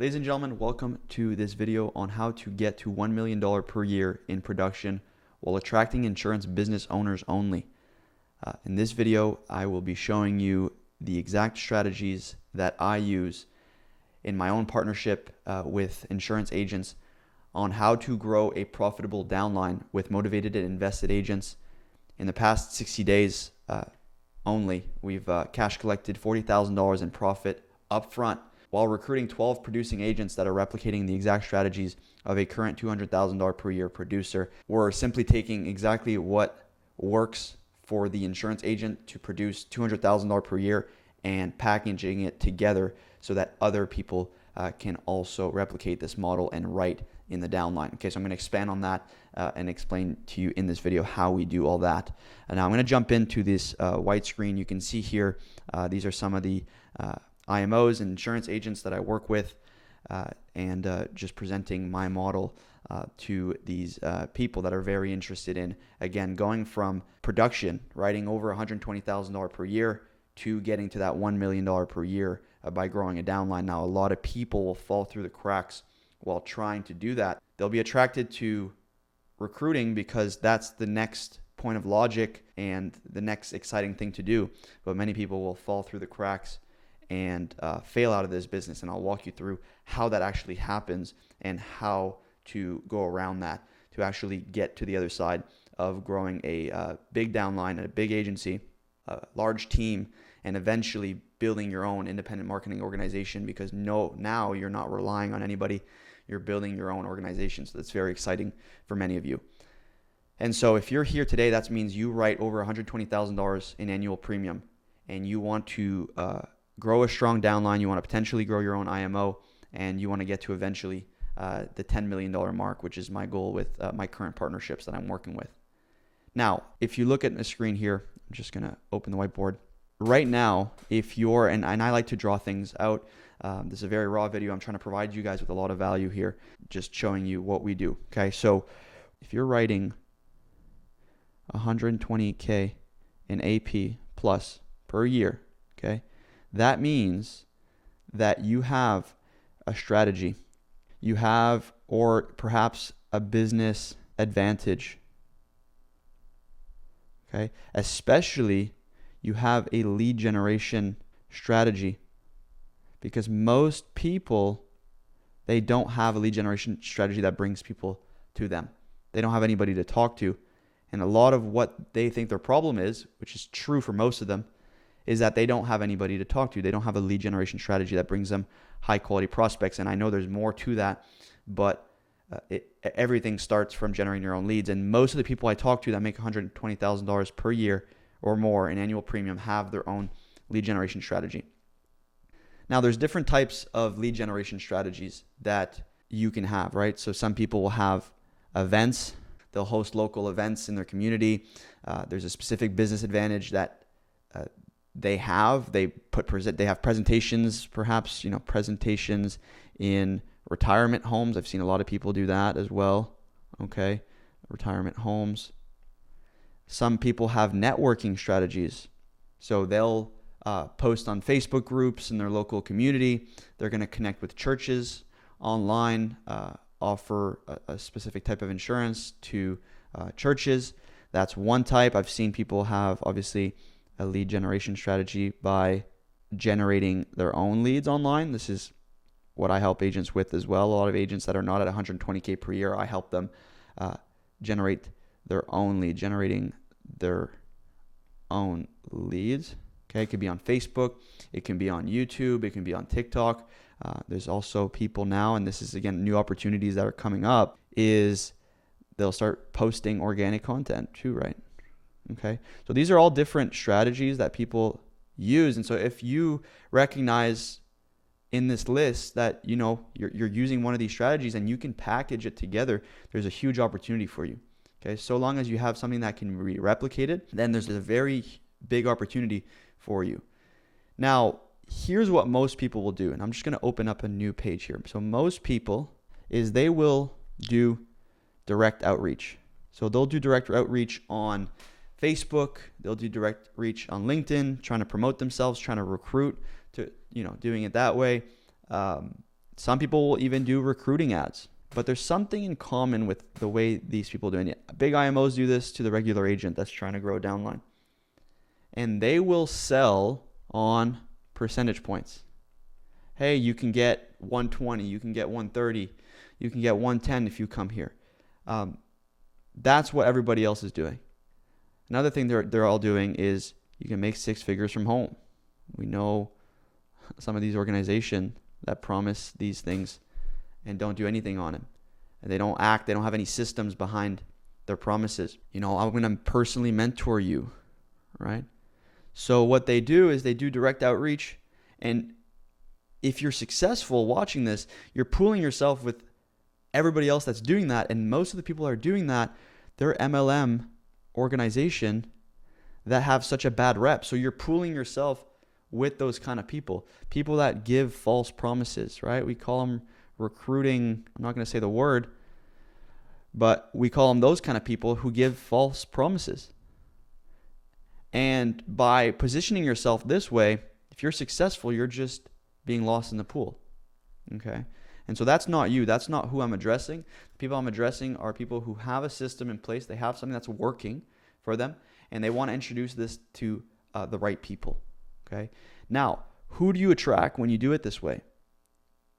Ladies and gentlemen, welcome to this video on how to get to $1 million per year in production while attracting insurance business owners only. In this video, I will be showing you the exact strategies that I use in my own partnership with insurance agents on how to grow a profitable downline with motivated and invested agents. In the past 60 days only, we've cash collected $40,000 in profit upfront while recruiting 12 producing agents that are replicating the exact strategies of a current $200,000 per year producer. We're simply taking exactly what works for the insurance agent to produce $200,000 per year and packaging it together so that other people can also replicate this model and write in the downline. Okay, so I'm going to expand on that and explain to you in this video how we do all that. And now I'm going to jump into this white screen. You can see here, these are some of the IMOs and insurance agents that I work with, and just presenting my model to these people that are very interested in, again, going from production, writing over $120,000 per year to getting to that $1 million per year by growing a downline. Now, a lot of people will fall through the cracks while trying to do that. They'll be attracted to recruiting because that's the next point of logic and the next exciting thing to do. But many people will fall through the cracks and fail out of this business. And I'll walk you through how that actually happens and how to go around that to actually get to the other side of growing a big downline and a big agency, a large team, and eventually building your own independent marketing organization, because now you're not relying on anybody. You're building your own organization. So that's very exciting for many of you. And so if you're here today, that means you write over $120,000 in annual premium and you want to grow a strong downline, you want to potentially grow your own IMO, and you want to get to eventually the $10 million mark, which is my goal with my current partnerships that I'm working with. Now, if you look at the screen here, I'm just going to open the whiteboard. Right now, if you're, and I like to draw things out, this is a very raw video. I'm trying to provide you guys with a lot of value here, just showing you what we do. Okay, so if you're writing 120K in AP plus per year, okay, that means that you have a strategy, you have, or perhaps a business advantage, okay? Especially you have a lead generation strategy, because most people, they don't have a lead generation strategy that brings people to them. They don't have anybody to talk to. And a lot of what they think their problem is, which is true for most of them, is that they don't have anybody to talk to. They don't have a lead generation strategy that brings them high quality prospects. And I know there's more to that, but everything starts from generating your own leads. And most of the people I talk to that make $120,000 per year or more in annual premium have their own lead generation strategy. Now, there's different types of lead generation strategies that you can have, right? So some people will have events. They'll host local events in their community. There's a specific business advantage that they have. They have presentations, perhaps, presentations in retirement homes. I've seen a lot of people do that as well. Okay, retirement homes. Some people have networking strategies. So they'll post on Facebook groups in their local community. They're going to connect with churches online, offer a specific type of insurance to churches. That's one type. I've seen people have, obviously, a lead generation strategy by generating their own leads online. This is what I help agents with as well. A lot of agents that are not at 120K per year, I help them generate their own lead, generating their own leads. Okay, it could be on Facebook, it can be on YouTube, it can be on TikTok. There's also people now, and this is, again, new opportunities that are coming up, is they'll start posting organic content too, right? Okay, so these are all different strategies that people use. And so if you recognize in this list that you're using one of these strategies and you can package it together, there's a huge opportunity for you. Okay, so long as you have something that can be replicated, then there's a very big opportunity for you. Now, here's what most people will do, and I'm just going to open up a new page here. So most people is they will do direct outreach. So they'll do direct outreach on Facebook, they'll do direct reach on LinkedIn, trying to promote themselves, trying to recruit to, doing it that way. Some people will even do recruiting ads. But there's something in common with the way these people do it. Big IMOs do this to the regular agent that's trying to grow downline. And they will sell on percentage points. Hey, you can get 120, you can get 130, you can get 110 if you come here. That's what everybody else is doing. Another thing they're all doing is you can make 6 figures from home. We know some of these organizations that promise these things and don't do anything on it. And they don't act, they don't have any systems behind their promises. I'm going to personally mentor you, right? So what they do is they do direct outreach. And if you're successful watching this, you're pooling yourself with everybody else that's doing that. And most of the people that are doing that, they're MLM organization that have such a bad rep. So you're pooling yourself with those kind of people that give false promises, right? We call them recruiting. I'm not going to say the word, but we call them those kind of people who give false promises. And by positioning yourself this way, if you're successful, you're just being lost in the pool. Okay? And so that's not you. That's not who I'm addressing. The people I'm addressing are people who have a system in place. They have something that's working for them, and they want to introduce this to the right people. Okay? Now, who do you attract when you do it this way?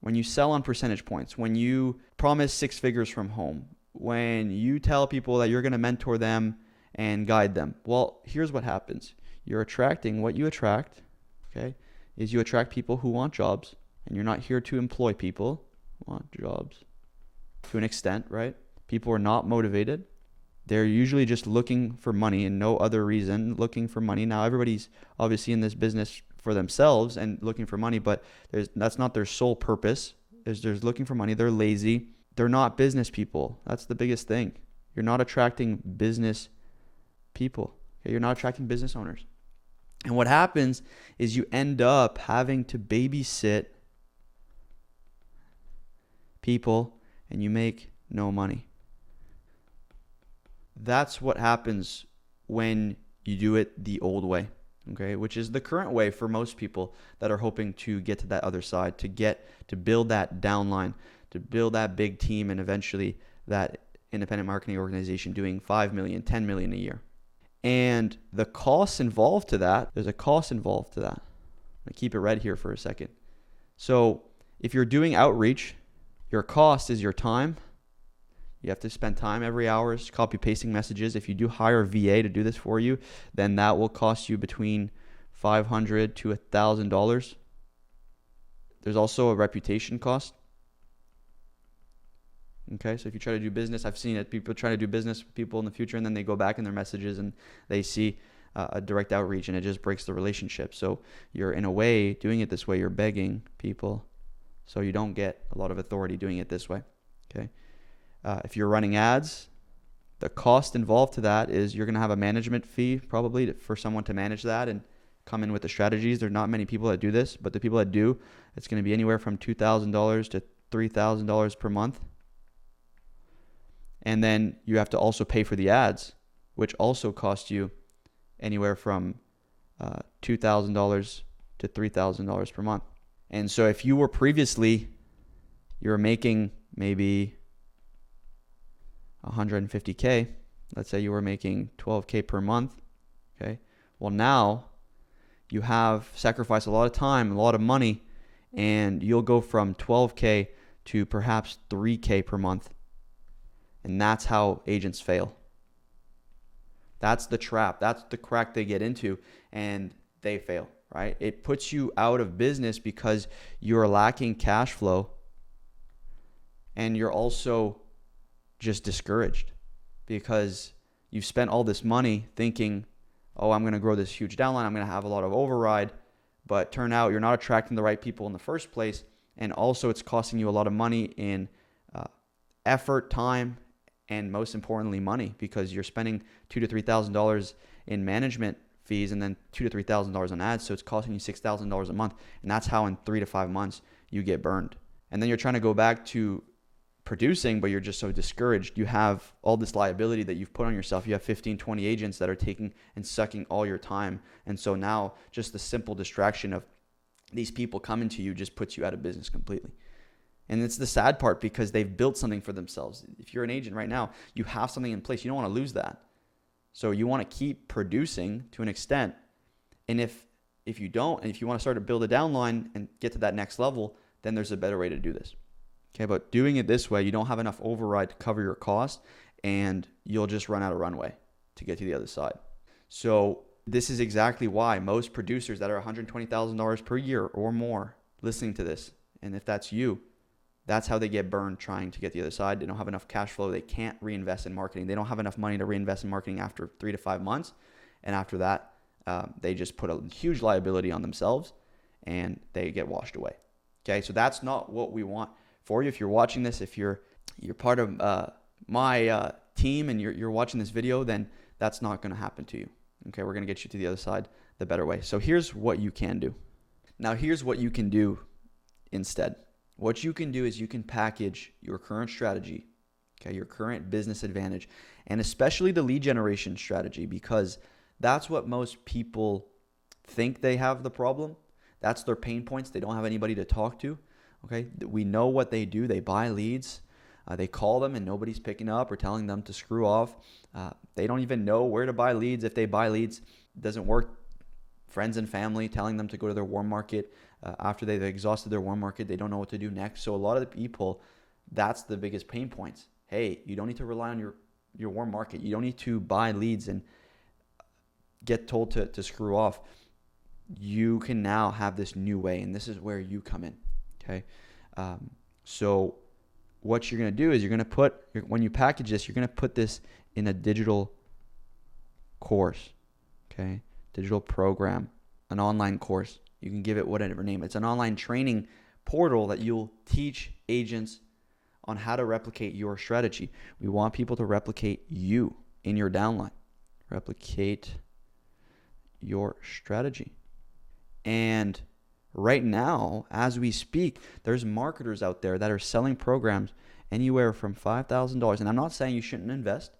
When you sell on percentage points, when you promise 6 figures from home, when you tell people that you're going to mentor them and guide them. Well, here's what happens. You're attracting what you attract, okay, is you attract people who want jobs, and you're not here to employ people who want jobs to an extent, right? People are not motivated. They're usually just looking for money and no other reason, looking for money. Now, everybody's obviously in this business for themselves and looking for money, but that's not their sole purpose. They're looking for money. They're lazy. They're not business people. That's the biggest thing. You're not attracting business people. Okay? You're not attracting business owners. And what happens is you end up having to babysit people and you make no money. That's what happens when you do it the old way, okay? Which is the current way for most people that are hoping to get to that other side, to build that downline, to build that big team, and eventually that independent marketing organization doing 5 million, 10 million a year. And the costs involved to that, there's a cost involved to that. I'm going to keep it red here for a second. So if you're doing outreach, your cost is your time. You have to spend time every hour copy pasting messages. If you do hire a VA to do this for you, then that will cost you between $500 to $1,000. There's also a reputation cost. Okay, so if you try to do business, I've seen it. People try to do business with people in the future, and then they go back in their messages and they see a direct outreach, and it just breaks the relationship. So you're, in a way, doing it this way. You're begging people, so you don't get a lot of authority doing it this way. Okay. If you're running ads, the cost involved to that is you're going to have a management fee probably for someone to manage that and come in with the strategies. There's not many people that do this, but the people that do, it's going to be anywhere from $2,000 to $3,000 per month. And then you have to also pay for the ads, which also cost you anywhere from $2,000 to $3,000 per month. And so if you were previously, you were making maybe $150K, let's say you were making $12K per month, okay? Well, now you have sacrificed a lot of time, a lot of money, and you'll go from $12K to perhaps $3K per month. And that's how agents fail. That's the trap. That's the crack they get into, and they fail, right? It puts you out of business because you're lacking cash flow, and you're also just discouraged because you've spent all this money thinking, oh, I'm going to grow this huge downline, I'm going to have a lot of override, but turn out you're not attracting the right people in the first place, and also it's costing you a lot of money in effort, time, and most importantly, money, because you're spending $2,000 to $3,000 in management fees and then $2,000 to $3,000 on ads, so it's costing you $6,000 a month, and that's how in 3 to 5 months you get burned. And then you're trying to go back to producing, but you're just so discouraged. You have all this liability that you've put on yourself. You have 15, 20 agents that are taking and sucking all your time. And so now just the simple distraction of these people coming to you just puts you out of business completely. And it's the sad part because they've built something for themselves. If you're an agent right now, you have something in place. You don't want to lose that. So you want to keep producing to an extent. And if you don't, and if you want to start to build a downline and get to that next level, then there's a better way to do this. Okay, but doing it this way, you don't have enough override to cover your cost, and you'll just run out of runway to get to the other side. So this is exactly why most producers that are $120,000 per year or more listening to this, and if that's you, that's how they get burned trying to get the other side. They don't have enough cash flow. They can't reinvest in marketing. They don't have enough money to reinvest in marketing after 3 to 5 months. And after that, they just put a huge liability on themselves and they get washed away. Okay, so that's not what we want for you. If you're watching this, if you're part of my team and you're watching this video, then that's not going to happen to you. Okay, we're going to get you to the other side the better way. So here's what you can do. Now, here's what you can do instead. What you can do is you can package your current strategy, okay, your current business advantage, and especially the lead generation strategy, because that's what most people think they have the problem. That's their pain points. They don't have anybody to talk to. Okay, we know what they do. They buy leads. They call them and nobody's picking up or telling them to screw off. They don't even know where to buy leads. If they buy leads, it doesn't work. Friends and family telling them to go to their warm market. After they've exhausted their warm market, they don't know what to do next. So a lot of the people, that's the biggest pain points. Hey, you don't need to rely on your warm market. You don't need to buy leads and get told to screw off. You can now have this new way, and this is where you come in. Okay, so what you're going to do is you're going to put, when you package this, you're going to put this in a digital course, okay, digital program, an online course. You can give it whatever name. It's an online training portal that you'll teach agents on how to replicate your strategy. We want people to replicate you in your downline. Replicate your strategy. And right now, as we speak, there's marketers out there that are selling programs anywhere from $5,000. And I'm not saying you shouldn't invest.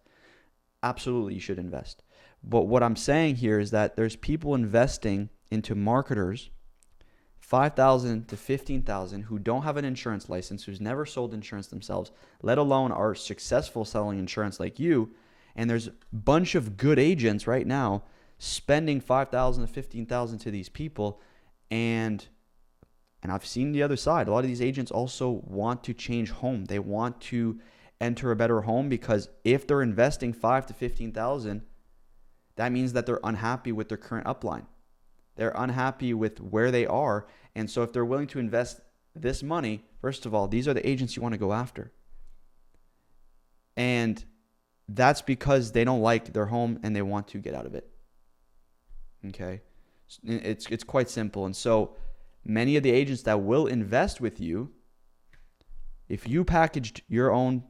Absolutely, you should invest. But what I'm saying here is that there's people investing into marketers, $5,000 to $15,000, who don't have an insurance license, who's never sold insurance themselves, let alone are successful selling insurance like you. And there's a bunch of good agents right now spending $5,000 to $15,000 to these people. And I've seen the other side. A lot of these agents also want to change home. They want to enter a better home, because if they're investing $5,000 to $15,000, that means that they're unhappy with their current upline. They're unhappy with where they are. And so if they're willing to invest this money, first of all, these are the agents you want to go after. And that's because they don't like their home and they want to get out of it. Okay? It's quite simple. And so many of the agents that will invest with you, if you packaged your own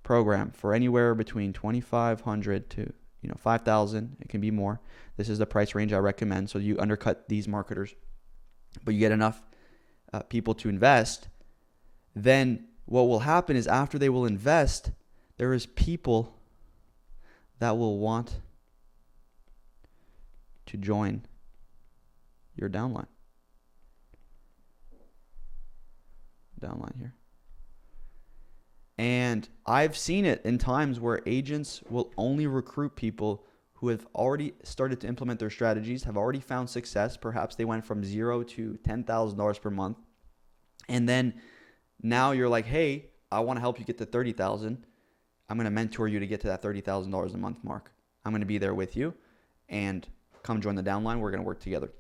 program for anywhere between $2,500 to $5,000, it can be more. This is the price range I recommend. So you undercut these marketers, but you get enough people to invest. Then what will happen is, after they will invest, there is people that will want to join your downline. Downline here. And I've seen it in times where agents will only recruit people who have already started to implement their strategies, have already found success. Perhaps they went from $0 to $10,000 per month. And then now you're like, hey, I want to help you get to $30,000. I'm going to mentor you to get to that $30,000 a month mark. I'm going to be there with you, and come join the downline. We're going to work together.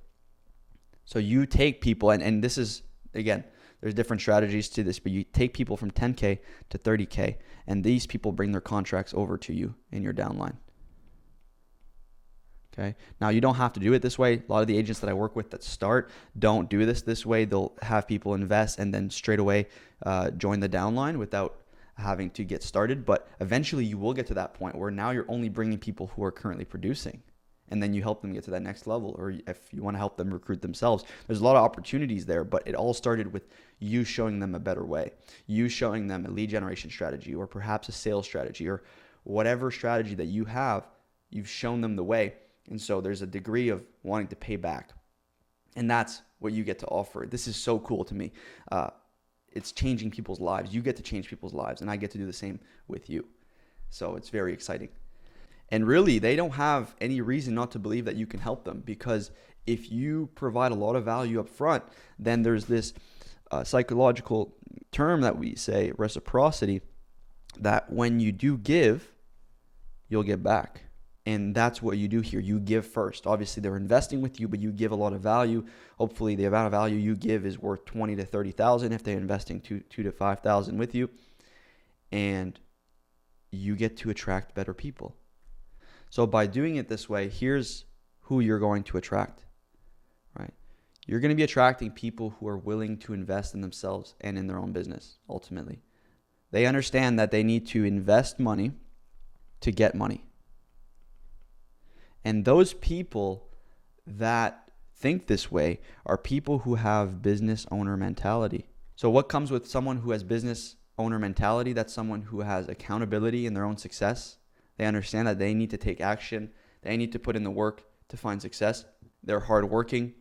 So you take people, and this is, again, there's different strategies to this, but you take people from 10K to 30K, and these people bring their contracts over to you in your downline. Okay. Now, you don't have to do it this way. A lot of the agents that I work with that start don't do this way. They'll have people invest and then straight away join the downline without having to get started. But eventually you will get to that point where now you're only bringing people who are currently producing, and then you help them get to that next level. Or if you want to help them recruit themselves, there's a lot of opportunities there, but it all started with you showing them a better way, you showing them a lead generation strategy, or perhaps a sales strategy, or whatever strategy that you have. You've shown them the way. And so there's a degree of wanting to pay back. And that's what you get to offer. This is so cool to me. it's changing people's lives. You get to change people's lives, and I get to do the same with you. So it's very exciting. And really, they don't have any reason not to believe that you can help them, because if you provide a lot of value up front, then there's this psychological term that we say, reciprocity, that when you do give, you'll get back. And that's what you do here. You give first. Obviously, they're investing with you, but you give a lot of value. Hopefully, the amount of value you give is worth 20 to 30,000 if they're investing 2 to 5,000 with you, and you get to attract better people. So by doing it this way, here's who you're going to attract, right? You're going to be attracting people who are willing to invest in themselves and in their own business. Ultimately, they understand that they need to invest money to get money. And those people that think this way are people who have business owner mentality. So what comes with someone who has business owner mentality? That's someone who has accountability in their own success. They understand that they need to take action. They need to put in the work to find success. They're hardworking.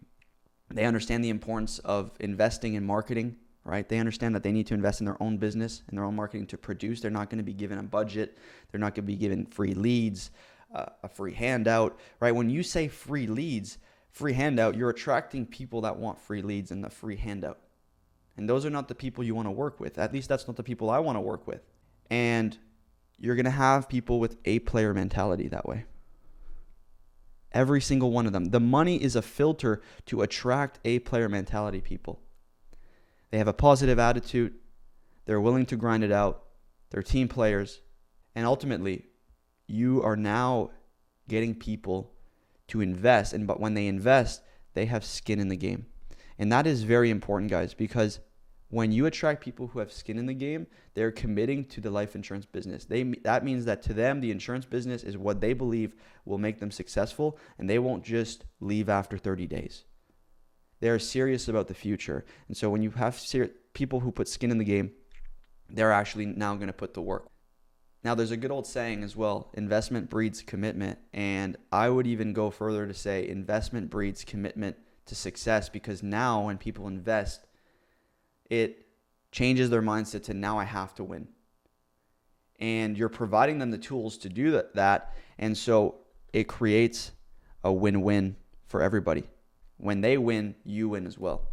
They understand the importance of investing in marketing, right? They understand that they need to invest in their own business and their own marketing to produce. They're not going to be given a budget. They're not going to be given free leads, a free handout, right? When you say free leads, free handout, you're attracting people that want free leads and the free handout. And those are not the people you want to work with. At least that's not the people I want to work with. And you're going to have people with a player mentality that way. Every single one of them. The money is a filter to attract a player mentality people. They have a positive attitude. They're willing to grind it out. They're team players. And ultimately, you are now getting people to invest. But when they invest, they have skin in the game. And that is very important, guys, because when you attract people who have skin in the game, they're committing to the life insurance business. That means that to them, the insurance business is what they believe will make them successful, and they won't just leave after 30 days. They're serious about the future. And so when you have people who put skin in the game, they're actually now going to put the work. Now, there's a good old saying as well, investment breeds commitment. And I would even go further to say investment breeds commitment to success, because now when people invest, it changes their mindset to now I have to win. And you're providing them the tools to do that. And so it creates a win-win for everybody. When they win, you win as well.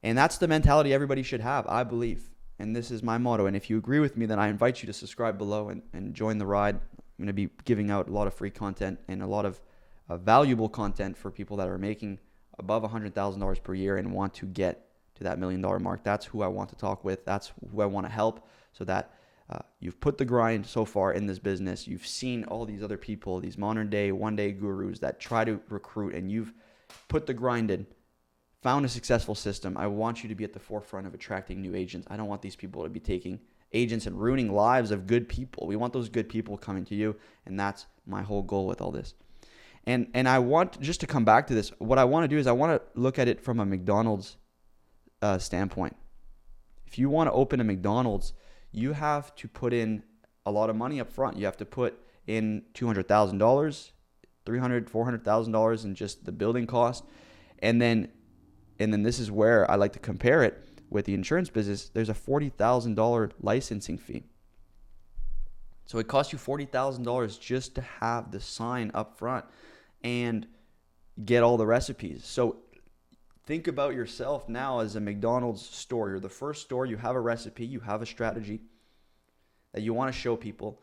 And that's the mentality everybody should have, I believe. And this is my motto. And if you agree with me, then I invite you to subscribe below and join the ride. I'm going to be giving out a lot of free content and a lot of valuable content for people that are making above $100,000 per year and want to get to that $1 million mark. That's who I want to talk with. That's who I want to help, so that you've put the grind so far in this business. You've seen all these other people, these modern day, one-day gurus that try to recruit, and you've put the grind in, found a successful system. I want you to be at the forefront of attracting new agents. I don't want these people to be taking agents and ruining lives of good people. We want those good people coming to you, and that's my whole goal with all this. And I want, just to come back to this, what I want to do is I want to look at it from a McDonald's standpoint. If you want to open a McDonald's, you have to put in a lot of money up front. You have to put in $200,000, $300,000, $400,000 in just the building cost. And then this is where I like to compare it with the insurance business. There's a $40,000 licensing fee. So it costs you $40,000 just to have the sign up front and get all the recipes. So think about yourself now as a McDonald's store. You're the first store. You have a recipe. You have a strategy that you want to show people.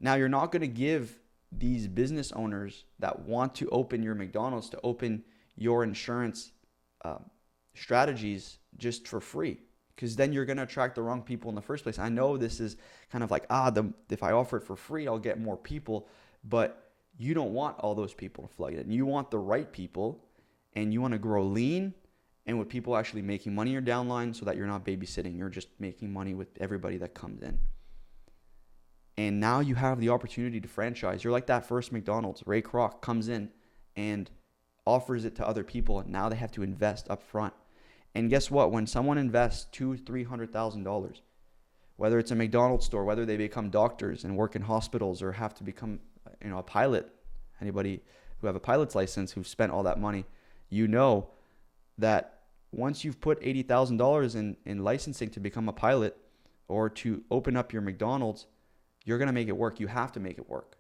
Now, you're not going to give these business owners that want to open your McDonald's to open your insurance strategies just for free, because then you're going to attract the wrong people in the first place. I know this is kind of like, if I offer it for free, I'll get more people, but you don't want all those people to flood in. You want the right people, and you want to grow lean and with people actually making money in your downline, so that you're not babysitting. You're just making money with everybody that comes in. And now you have the opportunity to franchise. You're like that first McDonald's. Ray Kroc comes in and offers it to other people, and now they have to invest up front. And guess what? When someone invests $200,000-$300,000, whether it's a McDonald's store, whether they become doctors and work in hospitals, or have to become a pilot, anybody who have a pilot's license who've spent all that money, you know that once you've put $80,000 in licensing to become a pilot or to open up your McDonald's, you're going to make it work. You have to make it work.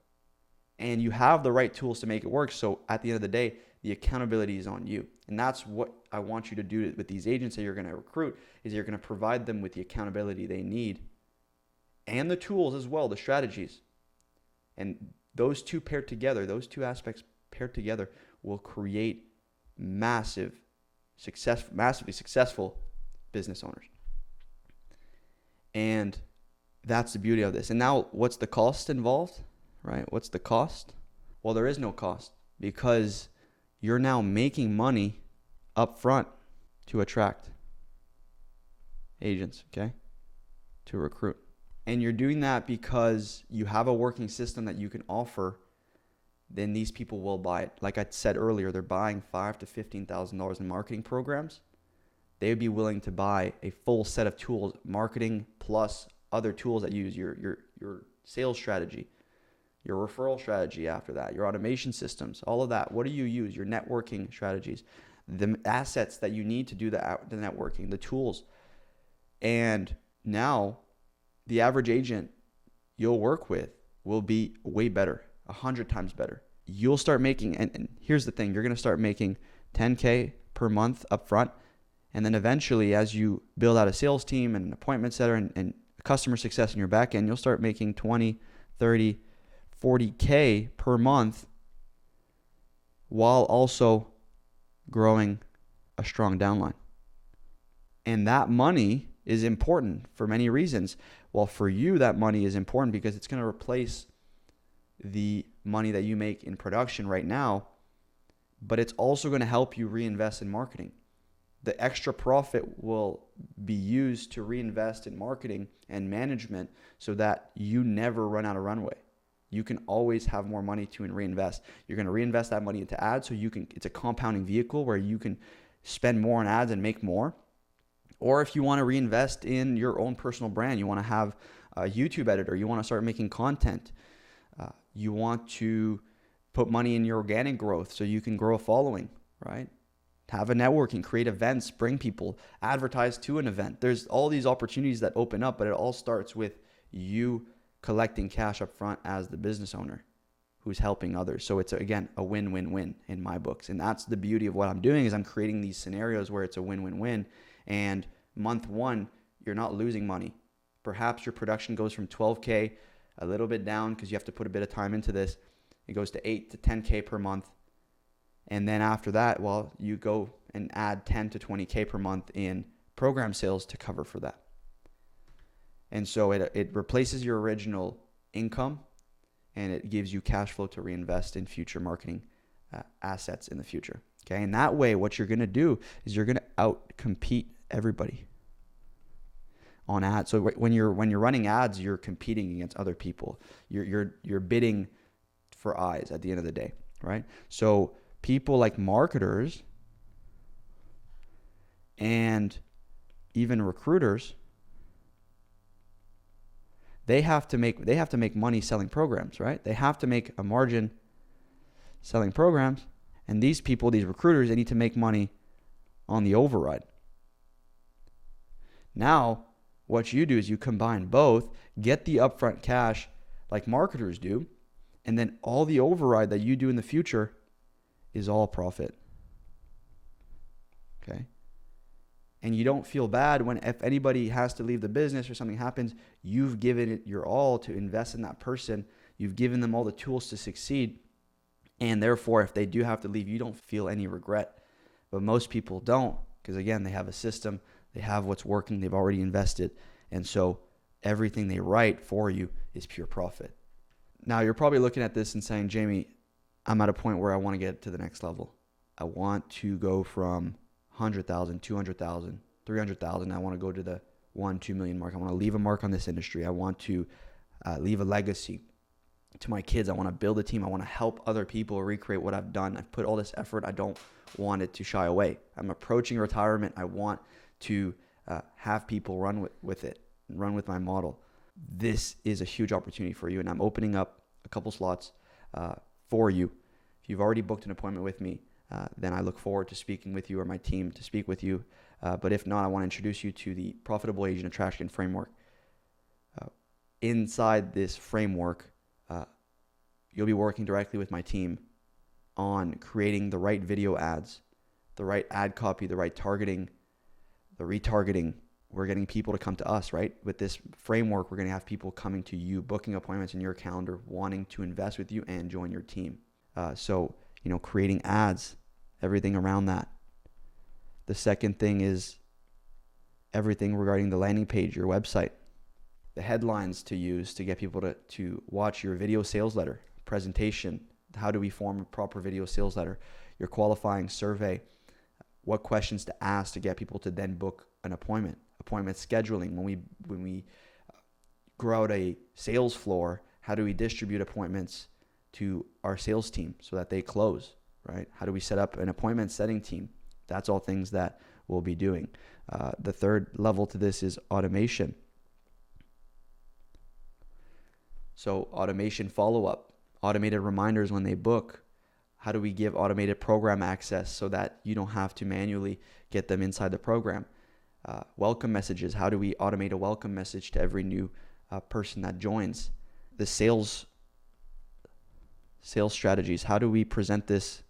And you have the right tools to make it work. So at the end of the day, the accountability is on you. And that's what I want you to do with these agents that you're going to recruit, is you're going to provide them with the accountability they need and the tools as well, the strategies. And those two paired together, those two aspects paired together will create massively successful business owners. And that's the beauty of this. And now what's the cost involved, right? What's the cost? Well, there is no cost, because you're now making money up front to attract agents, okay? To recruit. And you're doing that because you have a working system that you can offer. Then these people will buy it. Like I said earlier, they're buying $5,000 to $15,000 in marketing programs. They would be willing to buy a full set of tools, marketing plus other tools that you use, your sales strategy, your referral strategy after that, your automation systems, all of that. What do you use? Your networking strategies, the assets that you need to do the networking, the tools. And now the average agent you'll work with will be way better, 100 times better. You'll start making, and here's the thing, you're going to start making $10K per month up front. And then eventually, as you build out a sales team and an appointment setter and customer success in your back end, you'll start making 20, 30, 40K per month while also growing a strong downline. And that money is important for many reasons. Well, for you, that money is important because it's going to replace the money that you make in production right now, but it's also going to help you reinvest in marketing. The extra profit will be used to reinvest in marketing and management so that you never run out of runway. You can always have more money to reinvest. You're going to reinvest that money into ads so it's a compounding vehicle where you can spend more on ads and make more. Or if you want to reinvest in your own personal brand, you want to have a YouTube editor, you want to start making content, you want to put money in your organic growth so you can grow a following, right? Have a networking, create events, bring people, advertise to an event. There's all these opportunities that open up, but it all starts with you collecting cash up front as the business owner who's helping others. So it's, again, a win-win-win in my books. And that's the beauty of what I'm doing, is I'm creating these scenarios where it's a win-win-win. And month one, you're not losing money. Perhaps your production goes from 12K a little bit down because you have to put a bit of time into this. It goes to 8 to 10K per month. And then after that, well, you go and add 10 to 20K per month in program sales to cover for that. And so it replaces your original income, and it gives you cash flow to reinvest in future marketing assets in the future. Okay, and that way, what you're going to do is you're going to out-compete everybody on ads. So when you're running ads, you're competing against other people. You're bidding for eyes at the end of the day, right? So people like marketers and even recruiters, they have to make money selling programs, right? They have to make a margin selling programs. And these people, these recruiters, they need to make money on the override. Now, what you do is you combine both, get the upfront cash like marketers do, and then all the override that you do in the future is all profit. Okay? And you don't feel bad if anybody has to leave the business or something happens. You've given it your all to invest in that person. You've given them all the tools to succeed. And therefore, if they do have to leave, you don't feel any regret. But most people don't, because again, they have a system, they have what's working, they've already invested. And so everything they write for you is pure profit. Now, you're probably looking at this and saying, Jamie, I'm at a point where I want to get to the next level. I want to go from 100,000, 200,000, 300,000. I want to go to the 1-2 million mark. I want to leave a mark on this industry. I want to leave a legacy to my kids. I want to build a team. I want to help other people recreate what I've done. I've put all this effort. I don't want it to shy away. I'm approaching retirement. I want to have people run with it, run with my model. This is a huge opportunity for you, and I'm opening up a couple slots for you. If you've already booked an appointment with me, then I look forward to speaking with you, or my team to speak with you But if not, I want to introduce you to the Profitable Agent Attraction Framework. Inside this framework, you'll be working directly with my team on creating the right video ads, the right ad copy, the right targeting, the retargeting. We're getting people to come to us, right? With this framework, we're going to have people coming to you, booking appointments in your calendar, wanting to invest with you and join your team. So, creating ads, everything around that. The second thing is everything regarding the landing page, your website, the headlines to use to get people to watch your video sales letter, presentation, how do we form a proper video sales letter, your qualifying survey, what questions to ask to get people to then book an appointment scheduling. When we grow out a sales floor, how do we distribute appointments to our sales team so that they close, right? How do we set up an appointment setting team? That's all things that we'll be doing. The third level to this is automation. So automation follow-up, automated reminders when they book. How do we give automated program access so that you don't have to manually get them inside the program? Welcome messages. How do we automate a welcome message to every new person that joins? The sales strategies. How do we present this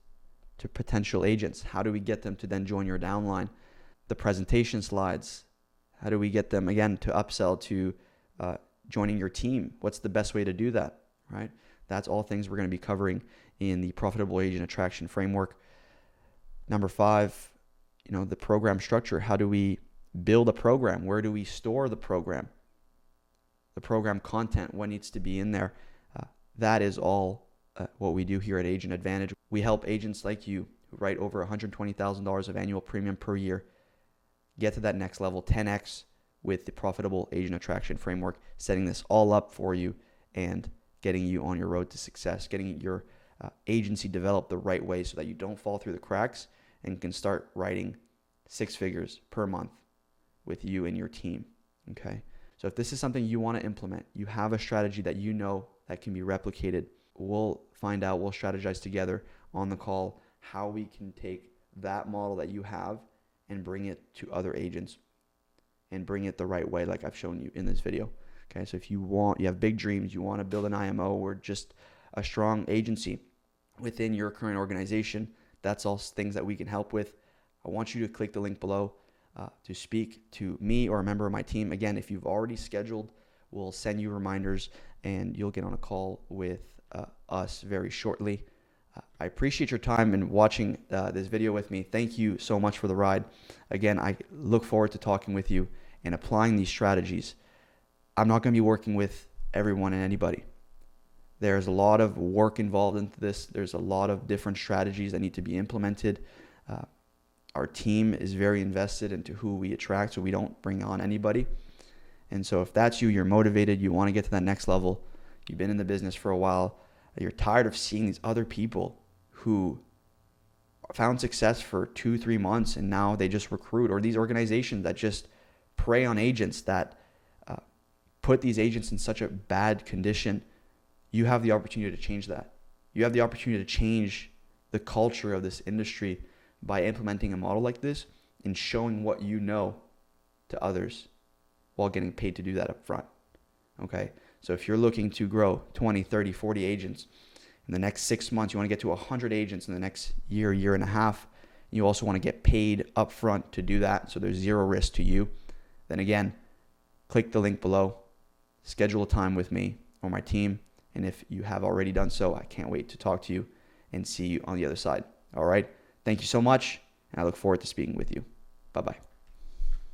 to potential agents? How do we get them to then join your downline? The presentation slides. How do we get them, again, to upsell to joining your team? What's the best way to do that, right? That's all things we're going to be covering in the Profitable Agent Attraction Framework. Number 5, the program structure. How do we build a program? Where do we store the program? The program content, what needs to be in there? That is all what we do here at Agent Advantage. We help agents like you who write over $120,000 of annual premium per year get to that next level, 10x, with the Profitable Agent Attraction Framework, setting this all up for you and getting you on your road to success, getting your agency developed the right way so that you don't fall through the cracks and can start writing 6 figures per month with you and your team, okay? So if this is something you want to implement, you have a strategy that you know that can be replicated, we'll find out, we'll strategize together on the call how we can take that model that you have and bring it to other agents and bring it the right way like I've shown you in this video. Okay, so if you have big dreams, you want to build an IMO or just a strong agency within your current organization, that's all things that we can help with. I want you to click the link below to speak to me or a member of my team. Again, if you've already scheduled, we'll send you reminders and you'll get on a call with us very shortly. I appreciate your time and watching this video with me. Thank you so much for the ride. Again, I look forward to talking with you and applying these strategies. I'm not going to be working with everyone and anybody. There's a lot of work involved into this. There's a lot of different strategies that need to be implemented. Our team is very invested into who we attract, so we don't bring on anybody. And so if that's you, you're motivated, you want to get to that next level, you've been in the business for a while, you're tired of seeing these other people who found success for 2-3 months and now they just recruit, or these organizations that just prey on agents, that put these agents in such a bad condition, you have the opportunity to change that. You have the opportunity to change the culture of this industry by implementing a model like this and showing what you know to others while getting paid to do that up front. Okay? So if you're looking to grow 20, 30, 40 agents in the next 6 months, you want to get to 100 agents in the next year and a half, you also want to get paid up front to do that, so there's zero risk to you, then again, click the link below, schedule a time with me or my team, and if you have already done so, I can't wait to talk to you and see you on the other side. All right? Thank you so much, and I look forward to speaking with you. Bye-bye.